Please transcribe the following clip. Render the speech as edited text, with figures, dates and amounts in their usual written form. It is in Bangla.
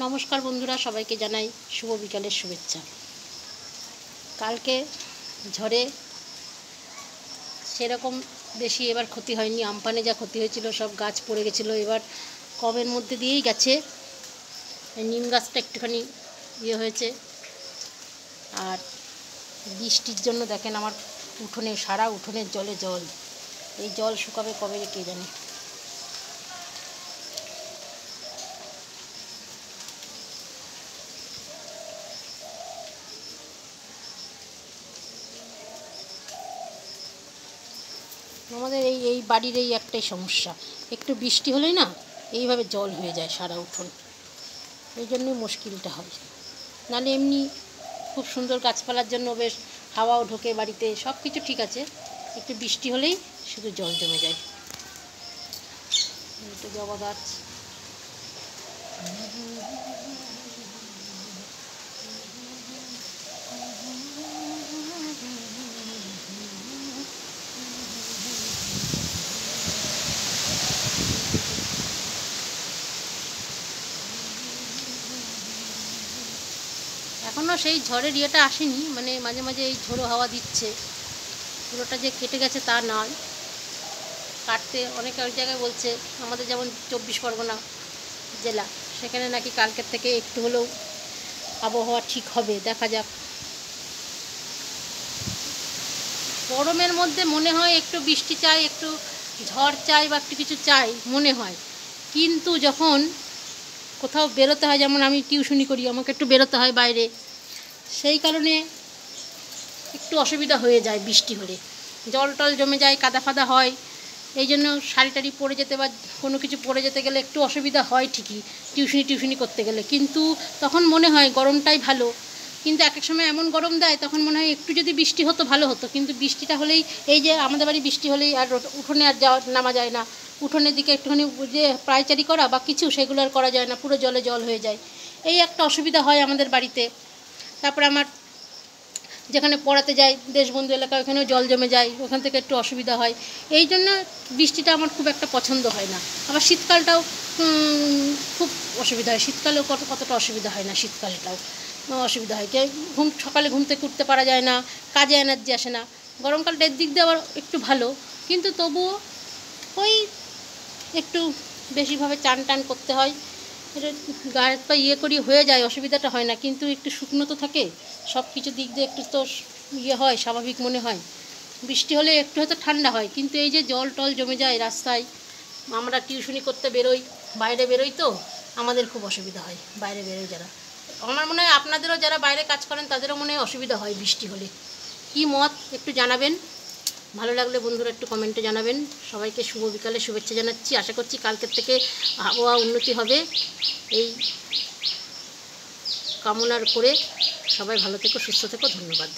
নমস্কার বন্ধুরা, সবাইকে জানাই শুভ বিকালের শুভেচ্ছা। কালকে ঝড়ে সেরকম বেশি এবার ক্ষতি হয়নি। আমপানে যা ক্ষতি হয়েছিল সব গাছ পড়ে গেছিলো, এবার কমের মধ্যে দিয়েই গেছে। নিম গাছটা একটুখানি হয়েছে। আর বৃষ্টির জন্য দেখেন আমার উঠোনে, সারা উঠোনের জলে জল। এই জল শুকাবে কবে কে জানে। আমাদের এই বাড়ির এই একটাই সমস্যা, একটু বৃষ্টি হলেই না এইভাবে জল হয়ে যায় সারা উঠোন। এই জন্যই মুশকিলটা হয়। নাহলে এমনি খুব সুন্দর, গাছপালার জন্য বেশ হাওয়াও ঢোকে বাড়িতে, সব কিছু ঠিক আছে। একটু বৃষ্টি হলেই শুধু জল জমে যায়। একটু জবা গাছ, এখনও সেই ঝড়ের ইয়েটা আসেনি, মানে মাঝে মাঝে এই ঝোড়ো হাওয়া দিচ্ছে। পুরোটা যে কেটে গেছে তা নয়, কাটতে অনেক জায়গায় বলছে। আমাদের যেমন 24 পরগনা জেলা, সেখানে নাকি কালকের থেকে একটু হলেও আবহাওয়া ঠিক হবে, দেখা যাক। গরমের মধ্যে মনে হয় একটু বৃষ্টি চাই, একটু ঝড় চাই বা একটু কিছু চাই মনে হয়, কিন্তু যখন কোথাও বেরোতে হয়, যেমন আমি টিউশনি করি, আমাকে একটু বেরোতে হয় বাইরে, সেই কারণে একটু অসুবিধা হয়ে যায়। বৃষ্টি হলে জল টল জমে যায়, কাদা ফাদা হয়। এই জন্য শাড়ি টাড়ি পরে যেতে বা কোনো কিছু পরে যেতে গেলে একটু অসুবিধা হয় ঠিকই, টিউশনি করতে গেলে। কিন্তু তখন মনে হয় গরমটাই ভালো। কিন্তু এক এক সময় এমন গরম দেয়, তখন মনে হয় একটু যদি বৃষ্টি হতো ভালো হতো। কিন্তু বৃষ্টিটা হলেই, এই যে আমাদের বাড়ি বৃষ্টি হলেই আর উঠোনে আর নামা যায় না। উঠোনের দিকে একটুখানি যে পায়চারি করা বা কিছু, সেগুলো আর করা যায় না, পুরো জলে জল হয়ে যায়। এই একটা অসুবিধা হয় আমাদের বাড়িতে। তারপরে আমার যেখানে পড়াতে যাই, দেশবন্ধু এলাকা, ওখানেও জল জমে যায়, ওখান থেকে একটু অসুবিধা হয়। এই জন্য বৃষ্টিটা আমার খুব একটা পছন্দ হয় না। আবার শীতকালটাও খুব অসুবিধা হয়। শীতকালেও কতটা অসুবিধা হয় না, শীতকালটাও অসুবিধা হয়। সকালে ঘুম থেকে উঠতে পারা যায় না, কাজে এনার্জি আসে না। গরমকালটা এর দিক দিয়ে আবার একটু ভালো, কিন্তু তবুও ওই একটু বেশিভাবে চান টান করতে হয়। এটা গায়ে পা করি হয়ে যায়, অসুবিধাটা হয় না। কিন্তু একটু শুকনো তো থাকে, সব কিছু দিক দিয়ে একটু তো হয়, স্বাভাবিক মনে হয়। বৃষ্টি হলে একটু হয়তো ঠান্ডা হয়, কিন্তু এই যে জল টল জমে যায় রাস্তায়, আমরা টিউশনি করতে বেরোই, বাইরে বেরোই, তো আমাদের খুব অসুবিধা হয়। বাইরে বেরোই যারা, আমার মনে হয় আপনাদেরও যারা বাইরে কাজ করেন তাদেরও মনে হয় অসুবিধা হয় বৃষ্টি হলে। কি মত একটু জানাবেন। ভালো লাগলে বন্ধুরা একটু কমেন্টে জানাবেন। সবাইকে শুভ বিকালে শুভেচ্ছা জানাচ্ছি। আশা করছি কালকের থেকে আবহাওয়া উন্নতি হবে, এই কামনার করে সবাই ভালো থেকো, সুস্থ থেকো। ধন্যবাদ।